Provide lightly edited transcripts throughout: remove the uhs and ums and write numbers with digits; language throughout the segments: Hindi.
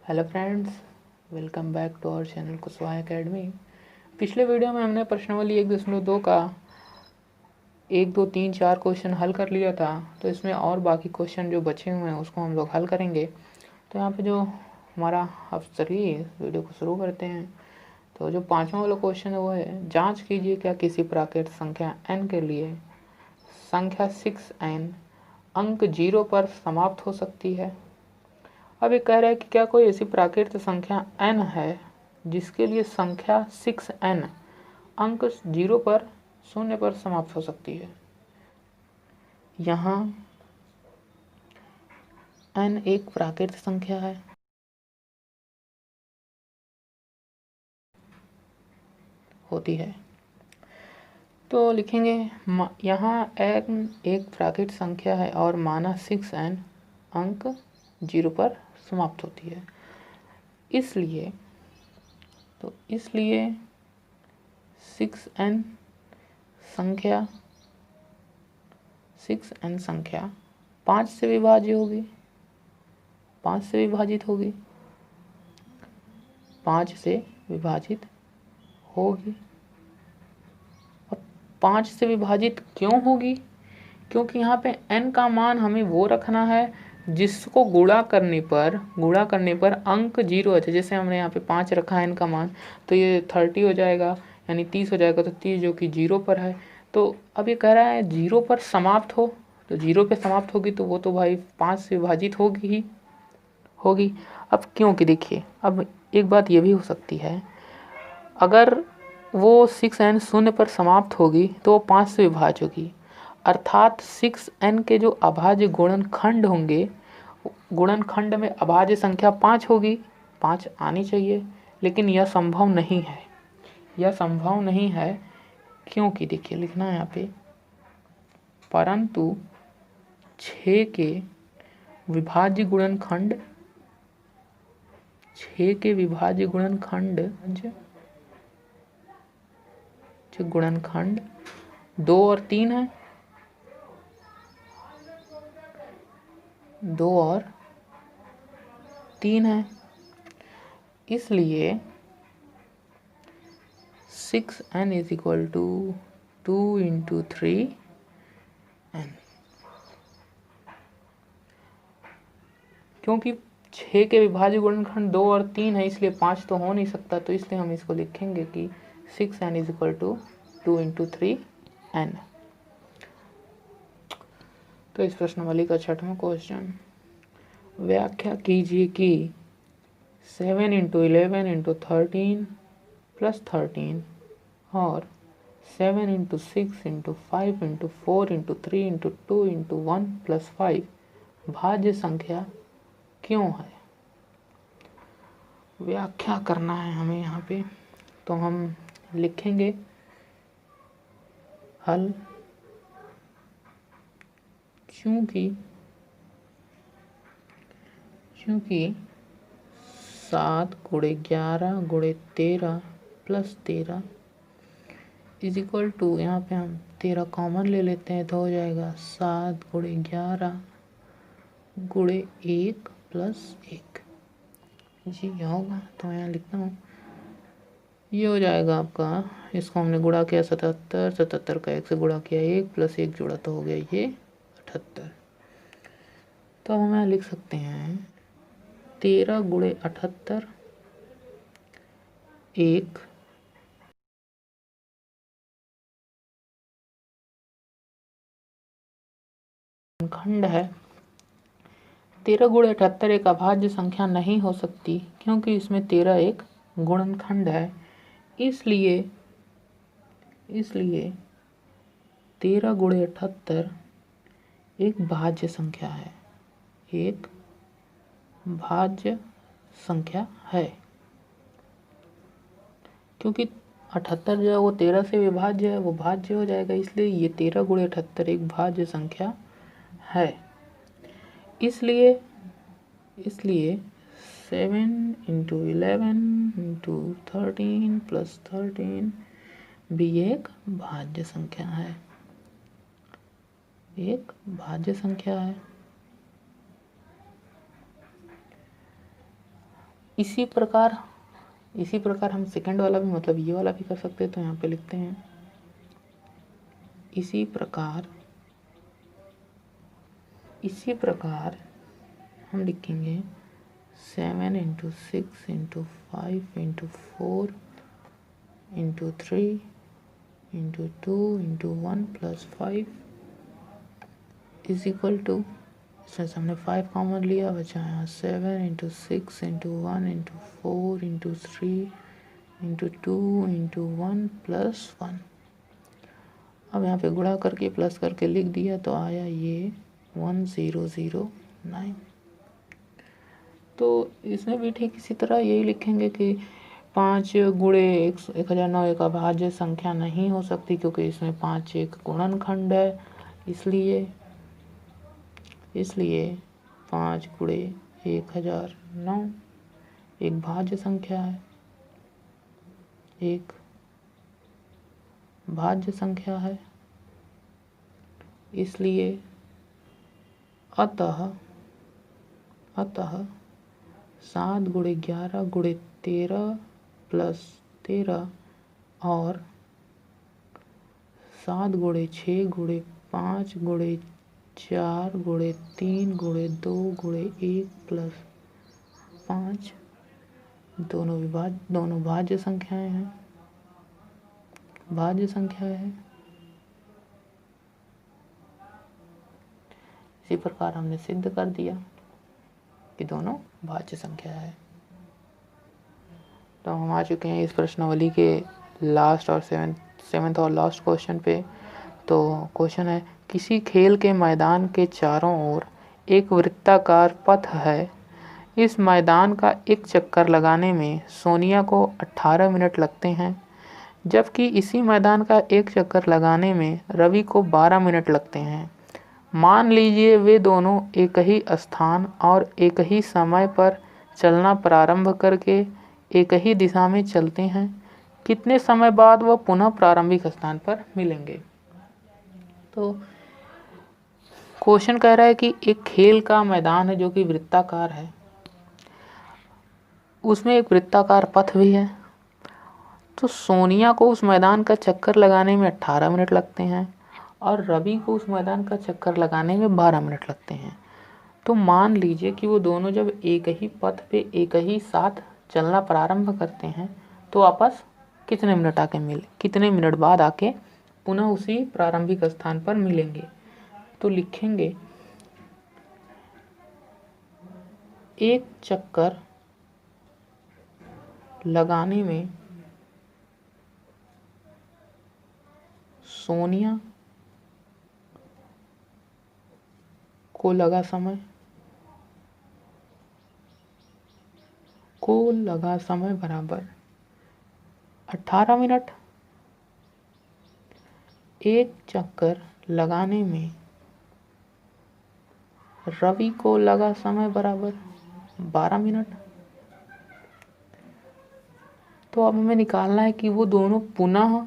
Hello friends, welcome back to our channel Kushwaha academy. पिछले वीडियो में हमने प्रश्नावली 1.2 का 1, 2, 3, 4 क्वेश्चन हल कर लिया था। तो इसमें और बाकी क्वेश्चन जो बचे हुए हैं उसको हम लोग हल करेंगे। तो यहाँ पे जो हमारा, अब चलिए वीडियो को शुरू करते हैं। तो जो 5वां वाला क्वेश्चन है वो है, जाँच कीजिए क्या किसी प्राकृत संख्या n के लिए संख्या 6n अंक 0 पर समाप्त हो सकती है। अब ये कह रहा है कि क्या कोई ऐसी प्राकृत संख्या n है जिसके लिए संख्या 6n अंक 0 पर 0 पर समाप्त हो सकती है। यहाँ n एक प्राकृत संख्या है। होती है तो लिखेंगे यहाँ n एक प्राकृत संख्या है और माना 6n अंक 0 पर समाप्त होती है। इसलिए 6n संख्या 5 से विभाज्य होगी, 5 से विभाजित होगी, 5 से विभाजित होगी। अब 5 से विभाजित क्यों होगी? क्योंकि यहाँ पे n का मान हमें वो रखना है जिसको गुणा करने पर अंक 0 है। जैसे हमने यहाँ पे 5 रखा है n का मान, तो ये 30 हो जाएगा, यानी 30 हो जाएगा। तो 30 जो कि 0 पर है। तो अब ये कह रहा है 0 पर समाप्त हो, तो 0 पे समाप्त होगी तो वो तो भाई 5 से विभाजित होगी ही होगी। अब क्योंकि देखिए, अब एक बात ये भी हो सकती है, अगर वो 6n 0 पर समाप्त होगी तो वो 5 से विभाज्य होगी, अर्थात 6n के जो अभाज्य गुणनखंड होंगे, गुणनखंड में अभाज्य संख्या 5 होगी, 5 आनी चाहिए। लेकिन यह संभव नहीं है, यह संभव नहीं है। क्योंकि देखिए लिखना है यहाँ पे, परंतु 6 के विभाज्य गुणनखंड 2 और 3 है, 2 और 3 है। इसलिए 6n is equal to 2 × 3n। क्योंकि 6 के विभाज्य गुणनखंड 2 और 3 है, इसलिए 5 तो हो नहीं सकता। तो इसलिए हम इसको लिखेंगे कि 6n is equal to 2 × 3n। तो इस प्रश्नावली का 6वां क्वेश्चन, व्याख्या कीजिए कि 7 × 11 × 13 + 13 और 7 × 6 × 5 × 4 × 3 × 2 × 1 + 5 भाज्य संख्या क्यों है। व्याख्या करना है हमें यहाँ पे। तो हम लिखेंगे हल, क्योंकि 7 × 11 × 13 + 13 इज इक्वल टू, यहाँ पे हम 13 कॉमन ले लेते हैं तो हो जाएगा 7 × 11 × 1 + 1 जी होगा। तो यहाँ लिखता हूँ, ये हो जाएगा आपका, इसको हमने गुणा किया 77, 77 का 1 से गुणा किया, 1 + 1 जोड़ा तो हो गया ये 78। तो हम यहाँ लिख सकते हैं 13 × 78 एक खंड है। 13 × 78 एक अभाज्य संख्या नहीं हो सकती, क्योंकि इसमें 13 एक गुणनखंड है। इसलिए 13 × 78 एक भाज्य संख्या है, एक भाज्य संख्या है। क्योंकि 78 जो है वो 13 से विभाज्य है, वो भाज्य हो जाएगा। इसलिए ये 13 × 78 एक भाज्य संख्या है। इसलिए 7 × 11 × 13 + 13 भी एक भाज्य संख्या है, एक भाज्य संख्या है। इसी प्रकार हम सेकंड वाला भी मतलब ये वाला भी कर सकते हैं। तो यहाँ पे लिखते हैं इसी प्रकार हम लिखेंगे 7 × 6 × 5 × 4 × 3 × 2 × 1 + 5 इज इक्वल टू, इसमें से हमने 5 कॉमन लिया, बचा यहाँ 7 × 6 × 1 × 4 × 3 × 2 × 1 + 1। अब यहाँ पे गुणा करके प्लस करके लिख दिया तो आया ये 1009। तो इसमें भी ठीक इसी तरह यही लिखेंगे कि 5 गुणे 1009 एक अभाज्य संख्या नहीं हो सकती, क्योंकि इसमें 5 एक गुणनखंड है। इसलिए 5 गुणे 1009 एक भाज्य संख्या है, एक भाज्य संख्या है। इसलिए अतः 7 गुणे 11 गुणे 13 + 13 और 7 गुणे 6 गुणे 5 गुणे 4 गुणे 3 गुणे 2 गुणे 1 + 5 दोनों भाज्य संख्याएं हैं, इसी प्रकार हमने सिद्ध कर दिया कि दोनों भाज्य संख्या है। तो हम आ चुके हैं इस प्रश्नावली के लास्ट और सेवेंथ और लास्ट क्वेश्चन पे। तो क्वेश्चन है, किसी खेल के मैदान के चारों ओर एक वृत्ताकार पथ है। इस मैदान का एक चक्कर लगाने में सोनिया को 18 मिनट लगते हैं, जबकि इसी मैदान का एक चक्कर लगाने में रवि को 12 मिनट लगते हैं। मान लीजिए वे दोनों एक ही स्थान और एक ही समय पर चलना प्रारंभ करके एक ही दिशा में चलते हैं। कितने समय बाद वह पुनः प्रारंभिक स्थान पर मिलेंगे? तो क्वेश्चन कह रहा है कि एक खेल का मैदान है जो कि वृत्ताकार है, उसमें एक वृत्ताकार पथ भी है। तो सोनिया को उस मैदान का चक्कर लगाने में 18 मिनट लगते हैं और रवि को उस मैदान का चक्कर लगाने में 12 मिनट लगते हैं। तो मान लीजिए कि वो दोनों जब एक ही पथ पे एक ही साथ चलना प्रारंभ करते हैं तो आपस कितने मिनट बाद आके पुनः उसी प्रारंभिक स्थान पर मिलेंगे। तो लिखेंगे एक चक्कर लगाने में सोनिया को लगा समय बराबर 18 मिनट। एक चक्कर लगाने में रवि को लगा समय बराबर 12 मिनट। तो अब हमें निकालना है कि वो दोनों पुनः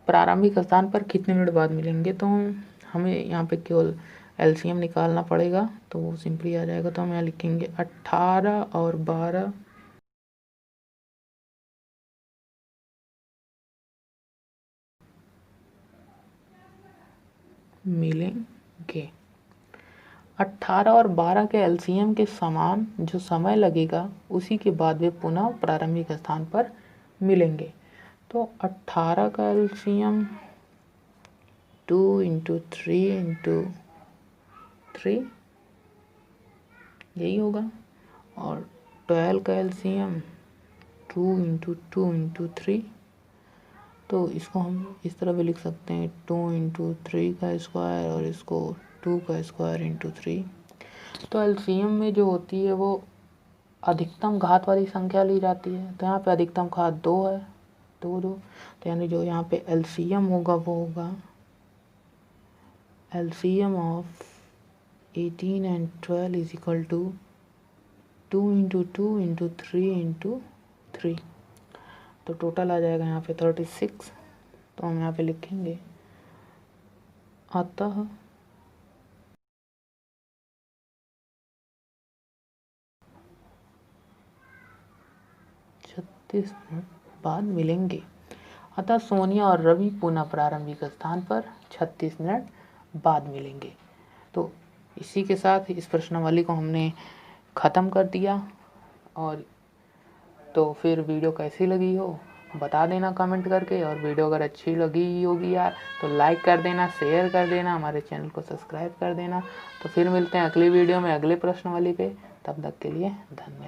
प्रारंभिक स्थान पर कितने मिनट बाद मिलेंगे। तो हमें यहाँ पे केवल एलसीएम निकालना पड़ेगा, तो वो सिंपली आ जाएगा। तो हम यहाँ लिखेंगे 18 और 12 मिलेंगे। 18 और 12 के एलसीएम के समान जो समय लगेगा उसी के बाद वे पुनः प्रारंभिक स्थान पर मिलेंगे। तो 18 का एलसीएम 2 × 3 × 3 यही होगा, और 12 का एलसीएम 2 × 2 × 3। तो इसको हम इस तरह भी लिख सकते हैं 2 × 3 का स्क्वायर और इसको 2 का स्क्वायर × 3। तो एलसीएम में जो होती है वो अधिकतम घात वाली संख्या ली जाती है। तो यहाँ पे अधिकतम घात 2 है, 2 तो यानी जो यहाँ पे एलसीएम होगा वो होगा LCM of 18 and 12 is equal to 2 × 2 × 3 × 3। तो टोटल आ जाएगा यहाँ पे 36। तो हम यहाँ पे लिखेंगे अतः 36 मिनट बाद मिलेंगे। अतः सोनिया और रवि पुनः प्रारंभिक स्थान पर 36 मिनट बाद मिलेंगे। तो इसी के साथ इस प्रश्नावली को हमने ख़त्म कर दिया। और तो फिर वीडियो कैसी लगी हो बता देना कमेंट करके, और वीडियो अगर अच्छी लगी होगी यार तो लाइक कर देना, शेयर कर देना, हमारे चैनल को सब्सक्राइब कर देना। तो फिर मिलते हैं अगली वीडियो में अगले प्रश्नावली पे। तब तक के लिए धन्यवाद।